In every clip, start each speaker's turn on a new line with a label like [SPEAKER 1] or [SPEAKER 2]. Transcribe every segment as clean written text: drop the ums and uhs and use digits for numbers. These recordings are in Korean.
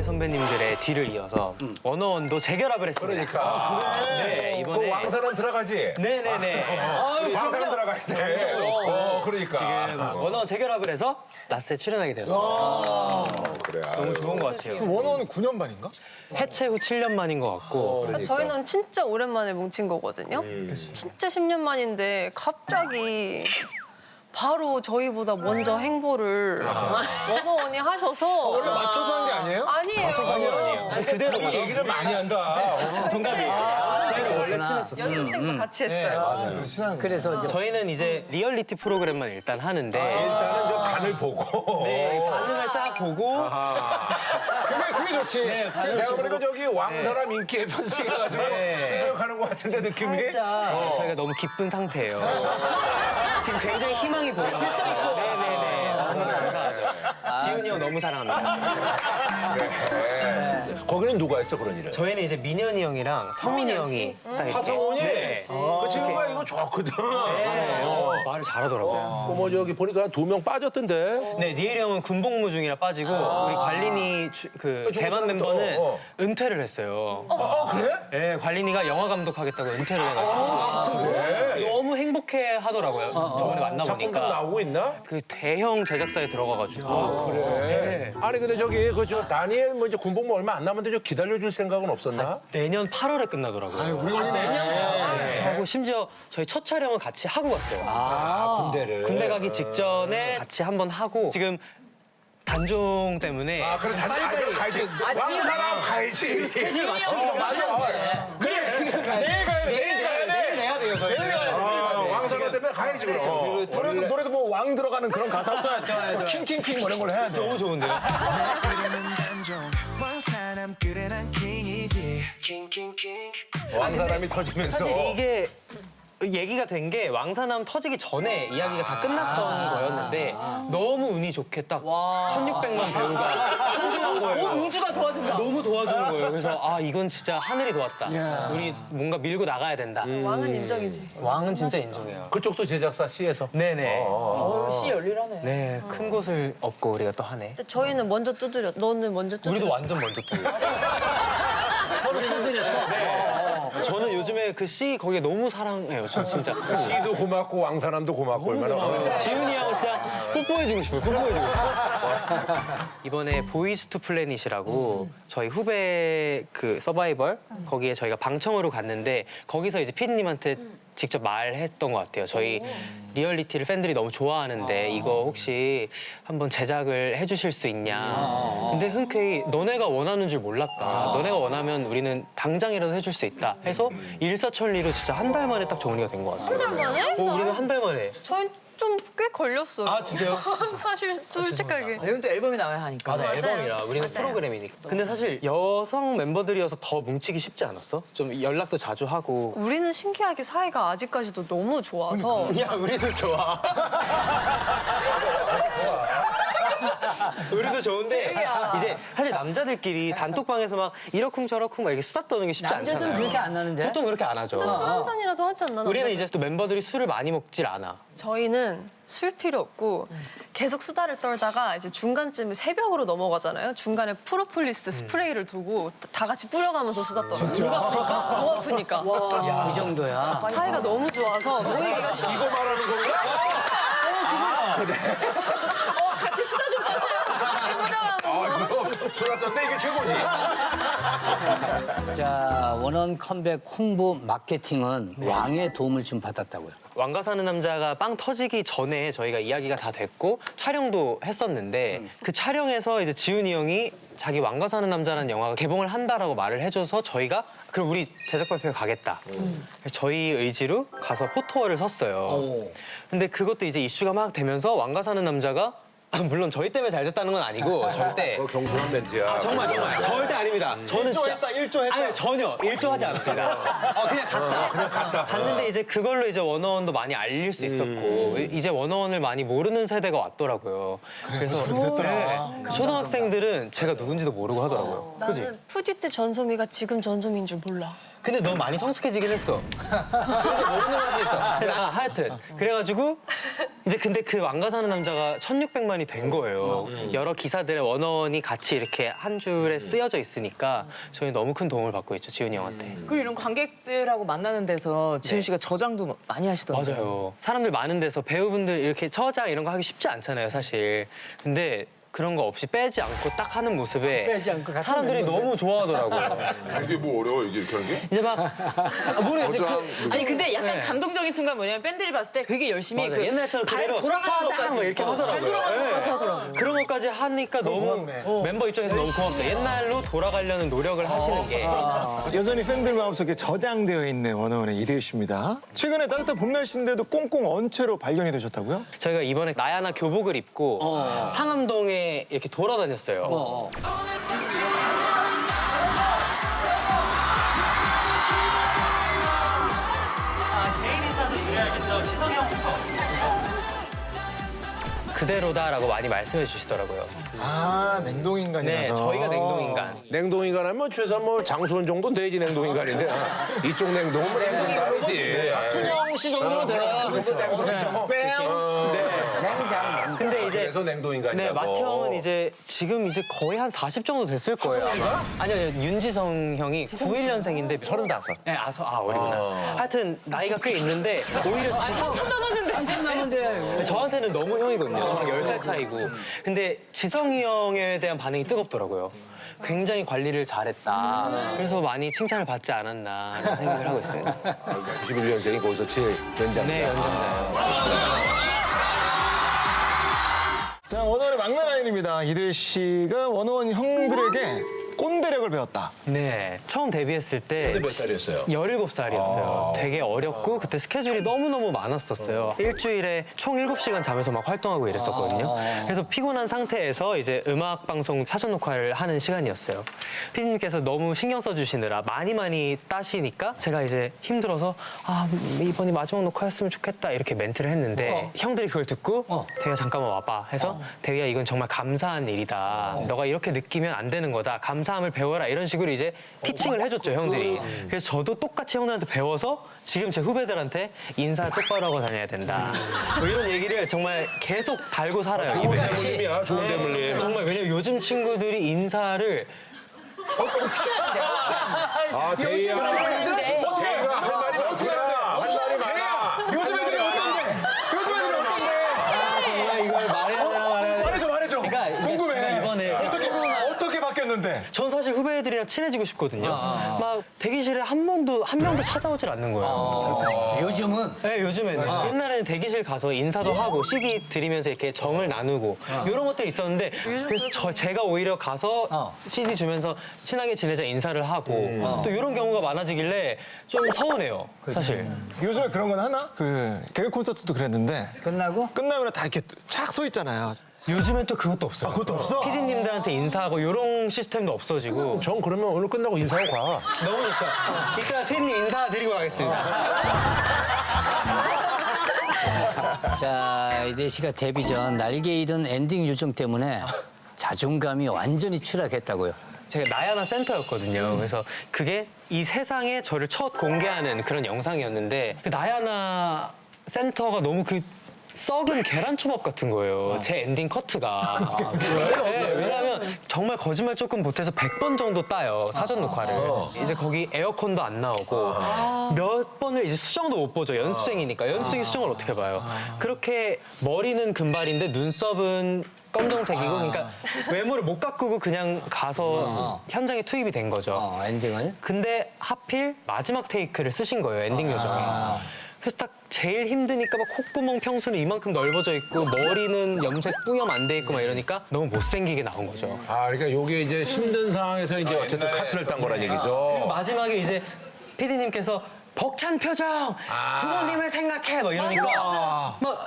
[SPEAKER 1] 동아의 선배님들의 뒤를 이어서 워너원도 재결합을 했습니다.
[SPEAKER 2] 그러니까.
[SPEAKER 1] 네, 이번에
[SPEAKER 2] 그 왕사람 들어가지?
[SPEAKER 1] 네네네.
[SPEAKER 2] 왕사람 들어가야 돼. 그러니까.
[SPEAKER 1] 지금 워너원 재결합을 해서 라스에 출연하게 되었습니다.
[SPEAKER 2] 그래.
[SPEAKER 1] 너무 좋은 것 같아요.
[SPEAKER 3] 원어원은 9년 만인가?
[SPEAKER 1] 해체 후 7년 만인 것 같고
[SPEAKER 4] 저희는 진짜 오랜만에 뭉친 거거든요. 진짜 10년 만인데 갑자기 바로 저희보다 먼저 행보를 원어원이 하셔서
[SPEAKER 3] 원래 맞춰서 한 게 아니에요?
[SPEAKER 4] 아니에요.
[SPEAKER 1] 그대로
[SPEAKER 2] 얘기를 많이 한다.
[SPEAKER 1] 저희는 원래 친했었어요.
[SPEAKER 4] 연습생도 같이 했어요.
[SPEAKER 5] 그래서 이제
[SPEAKER 1] 저희는 이제 리얼리티 프로그램만 일단 하는데
[SPEAKER 2] 일단은 저 간을 보고.
[SPEAKER 1] 네, 반응을 싹 보고
[SPEAKER 3] 그게 좋지.
[SPEAKER 1] 네, 반응을
[SPEAKER 2] 내가
[SPEAKER 1] 보고
[SPEAKER 2] 보니까 저기 왕사람 인기의 편승해가지고 수력하는 것 같은데 느낌이.
[SPEAKER 1] 살짝 저희가 너무 기쁜 상태예요. 지금 굉장히 희망이 보입니다. 네네네. 너무 감사하죠. 지훈이 형 너무 사랑합니다.
[SPEAKER 2] 거기는 누가 했어 그런 일을?
[SPEAKER 1] 저희는 이제 민현이 형이랑 성민이 형이 딱 이렇게
[SPEAKER 2] 하성훈이?
[SPEAKER 1] 네.
[SPEAKER 2] 그 친구가 이거 좋거든.
[SPEAKER 1] 말을 잘하더라고요.
[SPEAKER 2] 뭐 저기 보니까 2명 빠졌던데.
[SPEAKER 1] 네, 니엘이 형은 군복무 중이라 빠지고 우리 관린이 그 대만 멤버는 은퇴를 했어요.
[SPEAKER 2] 그래?
[SPEAKER 1] 네, 관린이가 영화 감독하겠다고 은퇴를 해가지고 너무 행복해 하더라고요. 저번에
[SPEAKER 2] 작품도
[SPEAKER 1] 만나보니까
[SPEAKER 2] 나오고 있나?
[SPEAKER 1] 그 대형 제작사에 들어가가지고
[SPEAKER 2] 그래. 아니 근데 저기 그 저 다니엘 뭐 이제 군복무 얼마 안 남았는데 좀 기다려줄 생각은 없었나?
[SPEAKER 1] 내년 8월에 끝나더라고요.
[SPEAKER 3] 우리 관리 내년?
[SPEAKER 1] 네. 하고 심지어 저희 첫 촬영을 같이 하고 갔어요.
[SPEAKER 2] 군대를.
[SPEAKER 1] 군대 가기 직전에 같이 한번 하고 지금 단종 때문에
[SPEAKER 2] 그래 빨리 가야지. 왕사람 가야지.
[SPEAKER 1] 스케줄 맞추기가
[SPEAKER 2] 맞아.
[SPEAKER 3] 그래, 내일 가야 돼.
[SPEAKER 1] 내일 내야 돼요 저희.
[SPEAKER 2] 왕사람 때문에 가야지 그럼.
[SPEAKER 3] 노래도 뭐 왕 들어가는 그런 가사 써야 돼. 킹킹킹 뭐 이런 걸 해야 돼.
[SPEAKER 1] 너무 좋은데요?
[SPEAKER 6] 왕사람 그래 난 킹이지 킹킹킹
[SPEAKER 2] 왕사람이 터지면서.
[SPEAKER 1] 이게 얘기가 된 게 왕사남 터지기 전에 이야기가 다 끝났던 거였는데 너무 운이 좋게 딱 1600만 배우가 탄생한 거예요.
[SPEAKER 4] 우주가 도와준다.
[SPEAKER 1] 너무 도와주는 거예요. 그래서 아 이건 진짜 하늘이 도왔다. 우리 뭔가 밀고 나가야 된다.
[SPEAKER 4] 왕은 인정이지.
[SPEAKER 1] 왕은 진짜 인정해요.
[SPEAKER 2] 그쪽도 제작사 C에서.
[SPEAKER 1] 네네.
[SPEAKER 4] 씨 열일하네.
[SPEAKER 1] 네, 큰 곳을 얻고 우리가 또 하네.
[SPEAKER 4] 근데 저희는 먼저 두드려. 너는 먼저 두드려.
[SPEAKER 1] 우리도 완전 먼저 또.
[SPEAKER 5] 서로 두드렸어.
[SPEAKER 1] 저는 요즘에 그 C 거기에 너무 사랑해요. 저 진짜.
[SPEAKER 2] C도 고맙고 왕사람도 고맙고 얼마나.
[SPEAKER 1] 지훈이 형은 진짜 뽀뽀해주고 싶어요. 뽀뽀해주고 싶어요. 이번에 보이즈 투 플래닛이라고 저희 후배 그 서바이벌 거기에 저희가 방청으로 갔는데 거기서 이제 피디님한테 직접 말했던 것 같아요. 저희 리얼리티를 팬들이 너무 좋아하는데 이거 혹시 한번 제작을 해주실 수 있냐. 근데 흔쾌히 너네가 원하는 줄 몰랐다. 너네가 원하면 우리는 당장이라도 해줄 수 있다. 해서 일사천리로 진짜 한 달 만에 딱 정리가 된 것 같아요.
[SPEAKER 4] 한 달 만에?
[SPEAKER 1] 우리는 한 달 만에.
[SPEAKER 4] 저희 좀 꽤 걸렸어요.
[SPEAKER 1] 아, 진짜요?
[SPEAKER 4] 사실 솔직하게.
[SPEAKER 5] 이건 또 앨범이 나와야 하니까.
[SPEAKER 1] 맞아,
[SPEAKER 4] 맞아요.
[SPEAKER 1] 앨범이라 우리는
[SPEAKER 4] 맞아요.
[SPEAKER 1] 프로그램이니까. 근데 사실 여성 멤버들이어서 더 뭉치기 쉽지 않았어? 좀 연락도 자주 하고.
[SPEAKER 4] 우리는 신기하게 사이가 아직까지도 너무 좋아서
[SPEAKER 1] 야, 우리도 좋아. 우리도 좋은데 이제 사실 남자들끼리 단톡방에서 막 이러쿵저러쿵 막 이렇게 수다 떠는 게 쉽지 않잖아요.
[SPEAKER 5] 남자들은 그렇게 안 하는데?
[SPEAKER 1] 보통 그렇게 안 하죠.
[SPEAKER 4] 또 술 한 잔이라도 하지 않나?
[SPEAKER 1] 우리는
[SPEAKER 4] 남자들?
[SPEAKER 1] 이제 또 멤버들이 술을 많이 먹질 않아.
[SPEAKER 4] 저희는 술 필요 없고 계속 수다를 떨다가 이제 중간쯤에 새벽으로 넘어가잖아요. 중간에 프로폴리스 스프레이를 두고 다 같이 뿌려가면서 수다 떨어요. 목 아프니까.
[SPEAKER 5] 그 정도야.
[SPEAKER 4] 사이가 너무 좋아서 모이기가 쉽고. 이거 말하는 건가? 같이 수다 좀 떠세요. 같이 뿌려가면서.
[SPEAKER 2] 좋았던데 이게 최고지.
[SPEAKER 5] 자, 원원 컴백 홍보 마케팅은 왕의 도움을 좀 받았다고요.
[SPEAKER 1] 왕가 사는 남자가 빵 터지기 전에 저희가 이야기가 다 됐고 촬영도 했었는데 그 촬영에서 이제 지훈이 형이 자기 왕가 사는 남자라는 영화가 개봉을 한다라고 말을 해줘서 저희가 그럼 우리 제작 발표회 가겠다. 저희 의지로 가서 포토월을 섰어요. 근데 그것도 이제 이슈가 막 되면서 왕가 사는 남자가 물론 저희 때문에 잘 됐다는 건 아니고 절대
[SPEAKER 2] 경솔한 멘트야.
[SPEAKER 1] 정말 절대 아닙니다. 저는 진짜
[SPEAKER 3] 일조했다.
[SPEAKER 1] 아니 전혀 일조하지 않았습니다. 그냥 갔다. 갔는데 이제 그걸로 이제 원어원도 많이 알릴 수 있었고 이제 원어원을 많이 모르는 세대가 왔더라고요. 그래서 그 초등학생들은 제가 누군지도 모르고 하더라고요.
[SPEAKER 4] 나는 푸디 때 전소미가 지금 전소미인 줄 몰라.
[SPEAKER 1] 근데 너무 많이 성숙해지긴 했어. 그래서 모르는 맛이 있어. 하여튼 그래가지고 이제 근데 그 왕가사는 남자가 1,600만이 된 거예요. 여러 기사들의 원원이 같이 이렇게 한 줄에 쓰여져 있으니까 저희 너무 큰 도움을 받고 있죠, 지훈이 형한테.
[SPEAKER 7] 그리고 이런 관객들하고 만나는 데서 지훈 씨가 저장도 많이 하시던데.
[SPEAKER 1] 맞아요. 사람들 많은 데서 배우분들 이렇게 저장 이런 거 하기 쉽지 않잖아요, 사실. 근데 그런 거 없이 빼지 않고 딱 하는 모습에
[SPEAKER 5] 빼지 않고 같은
[SPEAKER 1] 사람들이
[SPEAKER 5] 멤버인데.
[SPEAKER 1] 너무 좋아하더라고요.
[SPEAKER 8] 이게 뭐 어려워 이게 이렇게 하는 게?
[SPEAKER 1] 이제 막 모르겠어요.
[SPEAKER 7] 아니 근데 약간
[SPEAKER 1] 네.
[SPEAKER 7] 감동적인 순간 뭐냐면 팬들이 봤을 때 되게 열심히
[SPEAKER 1] 맞아요. 옛날처럼
[SPEAKER 7] 발
[SPEAKER 1] 그대로
[SPEAKER 7] 돌아가는
[SPEAKER 1] 짜장
[SPEAKER 7] 것까지
[SPEAKER 1] 뭐 이렇게 하더라고요.
[SPEAKER 7] 돌아가는
[SPEAKER 1] 네.
[SPEAKER 7] 것까지 하더라고요.
[SPEAKER 1] 그런 것까지 하니까 너무 멤버 입장에서 너무 고맙죠. 옛날로 돌아가려는 노력을 하시는 게.
[SPEAKER 3] 여전히 팬들 마음속에 저장되어 있는 원어원의 이대일 씨입니다. 최근에 따뜻한 봄 날씨인데도 꽁꽁 언 채로 발견이 되셨다고요?
[SPEAKER 1] 저희가 이번에 나야나 교복을 입고 상암동에 이렇게 돌아다녔어요. 개인 인사도 드려야겠죠. 채영부터. 그대로다라고 많이 말씀해 주시더라고요.
[SPEAKER 3] 아, 냉동인간이라서.
[SPEAKER 1] 네, 저희가 냉동인간.
[SPEAKER 2] 냉동인간은 뭐 최소한 뭐 장수원 정도는 돼야지 냉동인간인데 이쪽 냉동은 뭐 냉동이 아니지.
[SPEAKER 3] 박준영 씨 정도는 돼요.
[SPEAKER 2] 그렇죠.
[SPEAKER 1] 근데 이제
[SPEAKER 2] 그래서 냉동인간이라고.
[SPEAKER 1] 네, 마티형은 이제 지금 이제 거의 한 40 정도 됐을 거예요. 아마. 아니요, 윤지성 형이 91년생인데
[SPEAKER 2] 35.
[SPEAKER 1] 네, 어리구나. 하여튼 나이가 꽤 있는데 오히려 지성
[SPEAKER 5] 한참 남은데.
[SPEAKER 1] 저한테는 너무 형이거든요. 저랑 10살 차이고. 근데 지성이 형에 대한 반응이 뜨겁더라고요. 굉장히 관리를 잘했다. 그래서 많이 칭찬을 받지 않았나 하는 생각을 하고 있습니다.
[SPEAKER 2] 91년생이 거기서 제일 연장.
[SPEAKER 1] 네, 연장자요.
[SPEAKER 3] 자, 원어원의 막내 라인입니다. 이대일 씨가 원어원 형들에게 꼰대력을 배웠다.
[SPEAKER 1] 네, 처음 데뷔했을 때
[SPEAKER 2] 그때 몇 살이었어요?
[SPEAKER 1] 17살이었어요. 되게 어렵고 그때 스케줄이 너무너무 많았었어요. 일주일에 총 7시간 자면서 막 활동하고 이랬었거든요. 그래서 피곤한 상태에서 이제 음악 방송 사전 녹화를 하는 시간이었어요. 피디님께서 너무 신경 써주시느라 많이 따시니까 제가 이제 힘들어서 이번이 마지막 녹화였으면 좋겠다 이렇게 멘트를 했는데 형들이 그걸 듣고 대휘야 잠깐만 와봐 해서 대휘야 이건 정말 감사한 일이다. 너가 이렇게 느끼면 안 되는 거다. 감사함을 배워라 이런 식으로 이제 티칭을 해줬죠 형들이. 그래서 저도 똑같이 형들한테 배워서 지금 제 후배들한테 인사 똑바로 하고 다녀야 된다. 뭐 이런 얘기를 정말 계속 달고 살아요.
[SPEAKER 2] 좋은
[SPEAKER 1] 입에.
[SPEAKER 2] 대물림이야, 좋은 대물림.
[SPEAKER 1] 정말 왜냐면 요즘 친구들이 인사를
[SPEAKER 2] 아, 대희야. 대희가 할 말이 많구나. 할 말이 많아.
[SPEAKER 3] 요즘 애들이 어떤데? 요즘 애들이 어떤데?
[SPEAKER 1] 정말 이걸 말해야 되나.
[SPEAKER 3] 말해줘.
[SPEAKER 1] 그러니까 이게
[SPEAKER 3] 궁금해.
[SPEAKER 1] 제가 이번에
[SPEAKER 3] 어떻게 바뀌었는데?
[SPEAKER 1] 전 사실 후배들이랑 친해지고 싶거든요. 막 대기실에 한 명도 찾아오질 않는 거예요.
[SPEAKER 5] 요즘은
[SPEAKER 1] 네, 요즘에는. 옛날에는 대기실 가서 인사도 하고 CD 드리면서 이렇게 정을 나누고 이런 것들이 있었는데 그래서 제가 오히려 가서 CD 주면서 친하게 지내자 인사를 하고 또 이런 경우가 많아지길래 좀 서운해요, 사실.
[SPEAKER 3] 요즘에 그런 건 하나? 그 개그 콘서트도 그랬는데
[SPEAKER 5] 끝나고
[SPEAKER 3] 끝나면 다 이렇게 쫙 서 있잖아요.
[SPEAKER 1] 요즘엔 또 그것도 없어요.
[SPEAKER 3] 그것도 없어?
[SPEAKER 1] PD님들한테 인사하고 이런 시스템도 없어지고
[SPEAKER 2] 전 그러면 오늘 끝나고 인사하고 가.
[SPEAKER 1] 너무 좋죠. 이따 PD님 인사드리고 가겠습니다.
[SPEAKER 5] 자, 이대일 씨가 데뷔 전 날개 잃은 엔딩 요정 때문에 자존감이 완전히 추락했다고요.
[SPEAKER 1] 제가 나야나 센터였거든요. 그래서 그게 이 세상에 저를 첫 공개하는 그런 영상이었는데 그 나야나 센터가 너무 그 썩은 계란초밥 같은 거예요. 제 엔딩 커트가. 네, 왜냐하면 정말 거짓말 조금 보태서 100번 정도 따요. 사전 녹화를. 이제 거기 에어컨도 안 나오고 몇 번을 이제 수정도 못 보죠. 연습생이니까. 연습생이 수정을 어떻게 봐요. 그렇게 머리는 금발인데 눈썹은 검정색이고 그러니까 외모를 못 가꾸고 그냥 가서 현장에 투입이 된 거죠.
[SPEAKER 5] 엔딩을.
[SPEAKER 1] 근데 하필 마지막 테이크를 쓰신 거예요. 엔딩 요정에. 그래서 딱 제일 힘드니까 막 콧구멍 평수는 이만큼 넓어져 있고 머리는 염색 뿌염 안 돼 있고 막 이러니까 너무 못생기게 나온 거죠.
[SPEAKER 2] 아, 그러니까 요게 이제 힘든 상황에서 이제 어쨌든 카트를 딴 거란
[SPEAKER 1] 그리고
[SPEAKER 2] 얘기죠.
[SPEAKER 1] 마지막에 이제 PD님께서 벅찬 표정, 부모님을 생각해 막 이러니까 막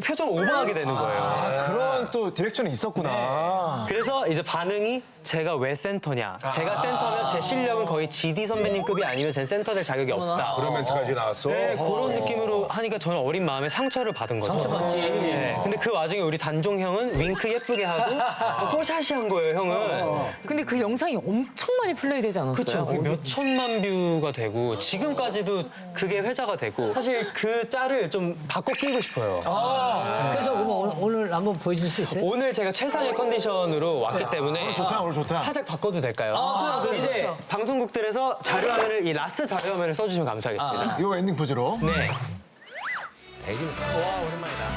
[SPEAKER 1] 표정 오버하게 되는 거예요.
[SPEAKER 3] 그런 또 디렉션이 있었구나.
[SPEAKER 1] 그래서 그래서 이제 반응이 제가 왜 센터냐. 제가 센터면 제 실력은 거의 GD 선배님급이 아니면 제 센터 될 자격이 없다.
[SPEAKER 2] 그런 멘트까지 나왔어.
[SPEAKER 1] 네, 그런 느낌으로 하니까 저는 어린 마음에 상처를 받은 거죠.
[SPEAKER 5] 상처받지.
[SPEAKER 1] 네. 근데 그 와중에 우리 단종 형은 윙크 예쁘게 하고 뽀샤시 한 거예요, 형은.
[SPEAKER 7] 근데 그 영상이 엄청 많이 플레이되지 않았어요?
[SPEAKER 1] 그렇죠. 몇 천만 뷰가 되고 지금까지도 그게 회자가 되고 사실 그 짤을 좀 바꿔 끼고 싶어요.
[SPEAKER 5] 그래서 그럼 오늘 한번 보여줄 수 있어요?
[SPEAKER 1] 오늘 제가 최상의 컨디션으로 왔기 때문에
[SPEAKER 3] 오늘 좋다.
[SPEAKER 1] 살짝 바꿔도 될까요? 이제 방송국들에서 자료화면을 이 라스 자료화면을 써주시면 감사하겠습니다.
[SPEAKER 3] 요 엔딩 포즈로.
[SPEAKER 1] 네. 와 오랜만이다.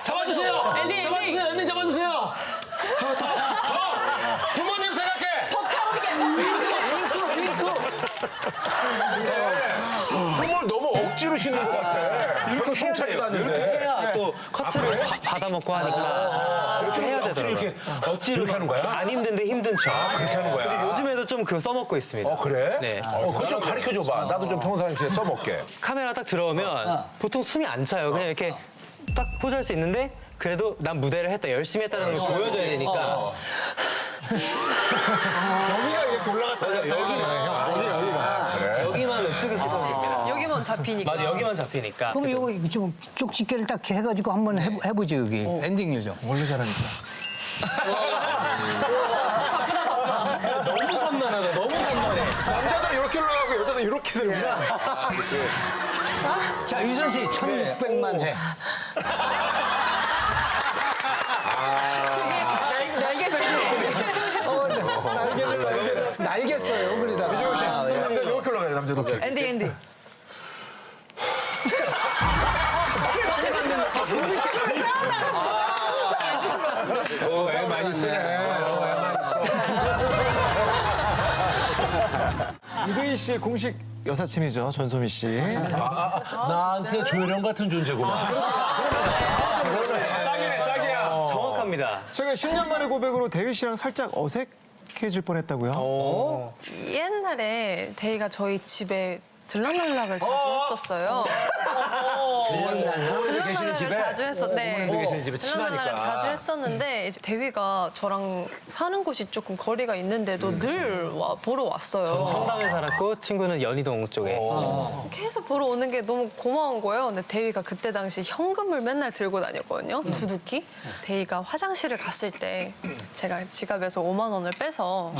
[SPEAKER 5] 잡아주세요. 엔딩 잡아주세요.
[SPEAKER 2] 부모님 생각해. 춤을 너무 억지로 쉬는 것 같아. 이렇게 숨차지도
[SPEAKER 1] 이렇게
[SPEAKER 2] 않는데.
[SPEAKER 1] 해야 또 커트를 받아먹고 하니까 이렇게 해야 되더라고요.
[SPEAKER 2] 이렇게 억지로 이렇게 하는 거야?
[SPEAKER 1] 안 힘든데 힘든 척.
[SPEAKER 2] 그렇게 하는 거야?
[SPEAKER 1] 근데 요즘에도 좀 그거 써먹고 있습니다.
[SPEAKER 2] 그래?
[SPEAKER 1] 네.
[SPEAKER 2] 그거 좀 가르쳐줘봐. 나도 좀 평상시에 써먹게.
[SPEAKER 1] 카메라 딱 들어오면 보통 숨이 안 차요. 그냥 이렇게 딱 포즈할 수 있는데 그래도 난 무대를 했다, 열심히 했다는 걸 보여줘야 되니까.
[SPEAKER 3] 여기가 이렇게 올라갔다.
[SPEAKER 1] 여기만 으쓱으쓱합니다.
[SPEAKER 4] 여기만 잡히니까.
[SPEAKER 1] 맞아, 여기만 잡히니까.
[SPEAKER 5] 그럼 이거 좀 쪽집게를 딱 해가지고 한번 해보죠 여기 엔딩 요정.
[SPEAKER 3] 원래 잘하니까.
[SPEAKER 1] 너무 산만하다, 너무 산만해.
[SPEAKER 2] 남자들은 이렇게 올라가고 여자들은 이렇게 들구나.
[SPEAKER 5] 자 유선 씨 1,600만 회. 날개 써요 그러다가.
[SPEAKER 3] 남자 이렇게 올라가요, 남자도.
[SPEAKER 7] 엔딩.
[SPEAKER 2] 애 많이 쓰네.
[SPEAKER 3] 이도희 씨의 공식 여사친이죠, 전소미 씨.
[SPEAKER 2] 나한테 조혜령 같은 존재구나.
[SPEAKER 1] 정확합니다.
[SPEAKER 3] 최근 10년 만의 고백으로 대휘 씨랑 살짝 어색해질 뻔했다고요?
[SPEAKER 4] 옛날에 데이가 저희 집에 들락날락을 자주 했었어요.
[SPEAKER 2] 계시는 집에?
[SPEAKER 4] 자주 했었는데
[SPEAKER 2] 어머님들 계시는 집에
[SPEAKER 4] 들락날락을
[SPEAKER 2] 친하니까.
[SPEAKER 4] 자주 했었는데 이제 대휘가 저랑 사는 곳이 조금 거리가 있는데도 늘 보러 왔어요.
[SPEAKER 1] 청담에 살았고 친구는 연희동 쪽에.
[SPEAKER 4] 계속 보러 오는 게 너무 고마운 거예요. 근데 대휘가 그때 당시 현금을 맨날 들고 다녔거든요. 두둑히. 대휘가 화장실을 갔을 때 제가 지갑에서 5만 원을 빼서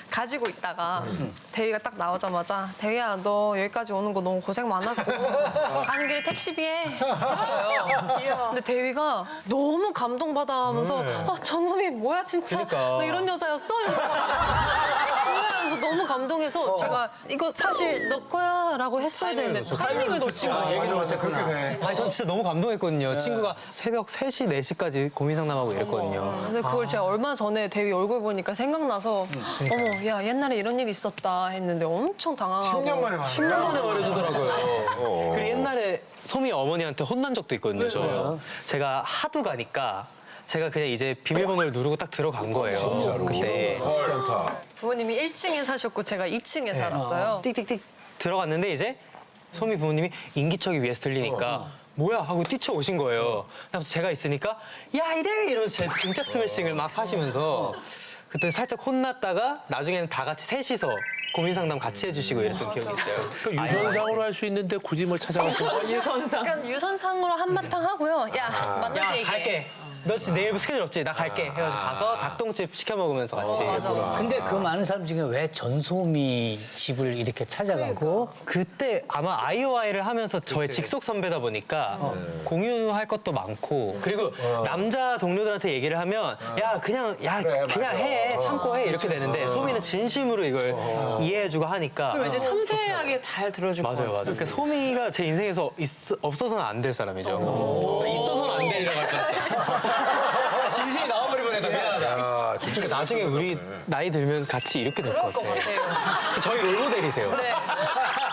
[SPEAKER 4] 가지고 있다가 대휘가 딱 나오자마자 대휘야 너 여기까지 오는 거 너무 고생 많았고 가는 길에 택시비에 했어요. 근데 대휘가 너무 감동받아 하면서 전소미 뭐야 진짜
[SPEAKER 1] 그러니까.
[SPEAKER 4] 너 이런 여자였어? 이러면서 너무 감동해서 제가 이거 사실 너 거야 라고 했어야 되는데 타이밍을 놓친 거예요.
[SPEAKER 3] 그렇게 돼.
[SPEAKER 1] 아니, 전 진짜 너무 감동했거든요. 친구가 새벽 3시, 4시까지 고민 상담하고 이랬거든요.
[SPEAKER 4] 근데 그걸 제가 얼마 전에 대휘 얼굴 보니까 생각나서 어머 야 옛날에 이런 일이 있었다 했는데 엄청 당황하고
[SPEAKER 3] 10년 만에
[SPEAKER 1] 10년 만에 말해주더라고요. 그리고 옛날에 소미 어머니한테 혼난 적도 있거든요. 저. 제가 하도 가니까 제가 그냥 이제 비밀번호를 누르고 딱 들어간 거예요. 그때
[SPEAKER 4] 부모님이 1층에 사셨고 제가 2층에 살았어요.
[SPEAKER 1] 띡띡띡 들어갔는데 이제 소미 부모님이 인기척이 위에서 들리니까 뭐야 하고 뛰쳐오신 거예요. 그래서 제가 있으니까 야 이래 이러면서 제 등짝 스매싱을 막 하시면서 그때 살짝 혼났다가 나중에는 다 같이 셋이서 고민 상담 같이 해주시고 이랬던 기억이 있어요.
[SPEAKER 2] 그러니까 유선상으로 할 수 있는데 굳이 뭘 찾아갔어?
[SPEAKER 7] 유선상.
[SPEAKER 4] 약간 유선상으로 한바탕 하고요. 야 만나서 얘기해.
[SPEAKER 1] 갈게. 너 내일 스케줄 없지? 나 갈게. 해가지고 가서 닭똥집 시켜 먹으면서 같이.
[SPEAKER 4] 맞아.
[SPEAKER 5] 근데 그 많은 사람 중에 왜 전소미 집을 이렇게 찾아가고
[SPEAKER 1] 그때 아마 아이오아이를 하면서 저의 직속 선배다 보니까 공유할 것도 많고 그리고 남자 동료들한테 얘기를 하면 그냥 해 참고 해 이렇게 되는데 소미는 진심으로 이걸 이해해주고 하니까
[SPEAKER 7] 왠지 섬세하게 잘 들어줄 것
[SPEAKER 1] 맞아요,
[SPEAKER 7] 같아요.
[SPEAKER 1] 맞아요. 그러니까 소미가 제 인생에서 없어서는 안 될 사람이죠. 있어서는 안 되리라고 할 뻔했어요. 진심이 나와버릴 뻔했다. 미안하다. 그러니까 나중에 우리 나이 들면 같이 이렇게 될
[SPEAKER 4] 그럴
[SPEAKER 1] 것
[SPEAKER 4] 것
[SPEAKER 1] 같아요.
[SPEAKER 4] 같아요.
[SPEAKER 1] 저희 롤모델이세요.
[SPEAKER 4] 네.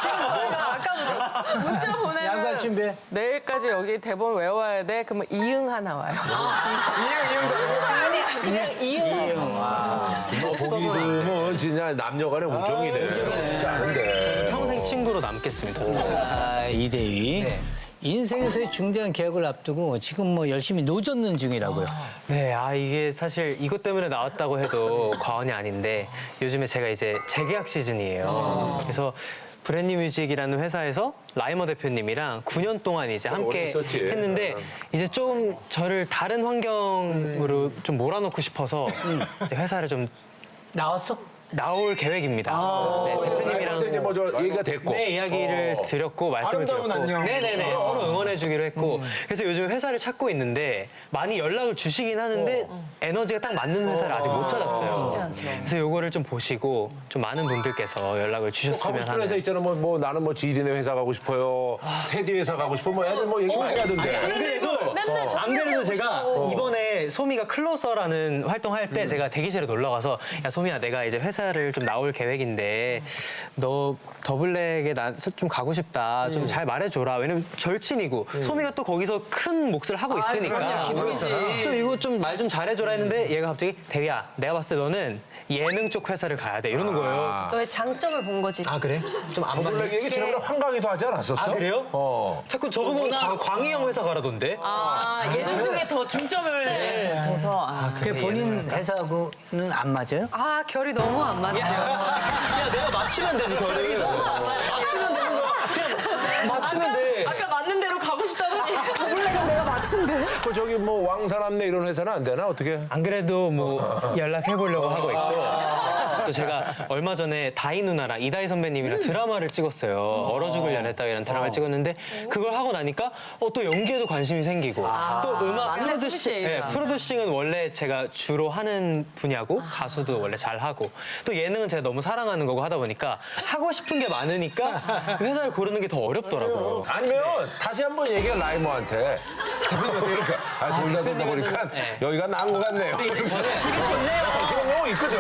[SPEAKER 4] 지금 저희가 아까부터 문자 보내면
[SPEAKER 5] 양갈 준비해.
[SPEAKER 7] 내일까지 여기 대본 외워야 돼. 그러면 이응 하나 와요. 아니야. 그냥 이응.
[SPEAKER 2] 보기 드문 진짜 남녀간의 우정이네. 진짜 아는데.
[SPEAKER 1] 평생 친구로 남겠습니다.
[SPEAKER 5] 아, 이대희.
[SPEAKER 1] 네.
[SPEAKER 5] 인생에서의 중대한 계획을 앞두고 지금 뭐 열심히 노젓는 중이라고요.
[SPEAKER 1] 네, 이게 사실 이것 때문에 나왔다고 해도 과언이 아닌데 요즘에 제가 이제 재계약 시즌이에요. 그래서 브랜뉴 뮤직이라는 회사에서 라이머 대표님이랑 9년 동안 이제 함께
[SPEAKER 2] 있었지.
[SPEAKER 1] 했는데 이제 좀 저를 다른 환경으로 좀 몰아넣고 싶어서 이제 회사를 좀
[SPEAKER 5] 나왔어?
[SPEAKER 1] 나올 계획입니다. 네, 대표님이랑
[SPEAKER 2] 이제 뭐 저 얘기가 됐고.
[SPEAKER 1] 네, 이야기를 드렸고 말씀을
[SPEAKER 3] 아름다운
[SPEAKER 1] 드렸고
[SPEAKER 3] 안녕.
[SPEAKER 1] 네네네 서로 응원해주기로 했고 그래서 요즘 회사를 찾고 있는데 많이 연락을 주시긴 하는데 에너지가 딱 맞는 회사를 아직 못 찾았어요. 그래서 요거를 좀 보시고 좀 많은 분들께서 연락을
[SPEAKER 2] 가고
[SPEAKER 1] 주셨으면
[SPEAKER 2] 싶은 회사
[SPEAKER 1] 하는.
[SPEAKER 2] 있잖아. 뭐 나는 뭐 지리네 회사 가고 싶어요. 테디 회사 가고 싶어. 뭐 애들 뭐 얘기 많이 하던데.
[SPEAKER 1] 안 그래도
[SPEAKER 4] 맨날
[SPEAKER 1] 안 그래도 제가
[SPEAKER 4] 싶다고.
[SPEAKER 1] 이번에 소미가 클로서라는 활동할 때 제가 대기실에 놀러 가서 야 소미야 내가 이제 회사를 좀 나올 계획인데 너 더블랙에 나 좀 가고 싶다 좀 잘 말해줘라 왜냐면 절친이고 소미가 또 거기서 큰 몫을 하고 있으니까 좀 이거 좀 말 좀 잘해줘라 했는데 얘가 갑자기 대위야 내가 봤을 때 너는 예능 쪽 회사를 가야 돼 이러는 거예요.
[SPEAKER 4] 너의 장점을 본 거지.
[SPEAKER 1] 아 그래? 좀 안 맞네.
[SPEAKER 2] 더블랙 얘기 지난번에 황강이도 하지 않았었어?
[SPEAKER 1] 아 그래요?
[SPEAKER 2] 어.
[SPEAKER 1] 자꾸 저보고 광희형 회사 가라던데.
[SPEAKER 7] 예능 중에 더 중점을 둬서.
[SPEAKER 5] 그 본인 회사하고는 안 맞아요?
[SPEAKER 4] 결이 너무 안 맞죠.
[SPEAKER 1] 야 내가 맞추면 되지 결을.
[SPEAKER 4] 너무 안 맞죠.
[SPEAKER 1] 맞추면 되는 거야. 그냥 맞추면 돼.
[SPEAKER 7] 아까 맞는 대로 가고 싶다더니 더블랙은 내가 맞춘대.
[SPEAKER 2] 그 저기 뭐 왕사남네 이런 회사는 안 되나 어떻게?
[SPEAKER 1] 안 그래도 뭐 연락해 보려고 하고 있고 또 제가 얼마 전에 다희 누나랑 이다희 선배님이랑 드라마를 찍었어요. 얼어 죽을 연애 따위라는 드라마를 찍었는데 그걸 하고 나니까 또 연기에도 관심이 생기고 또 음악
[SPEAKER 7] 맞네,
[SPEAKER 1] 프로듀싱
[SPEAKER 7] 소비시에이다.
[SPEAKER 1] 프로듀싱은 원래 제가 주로 하는 분야고 가수도 원래 잘 하고 또 예능은 제가 너무 사랑하는 거고 하다 보니까 하고 싶은 게 많으니까 회사를 고르는 게 더 어렵더라고요.
[SPEAKER 2] 아니면 다시 한번 얘기해 라이머한테. 그러니까 돌다 보니까 여기가 나은 것 같네요. 집이 좋네요. 그런 거 있거든.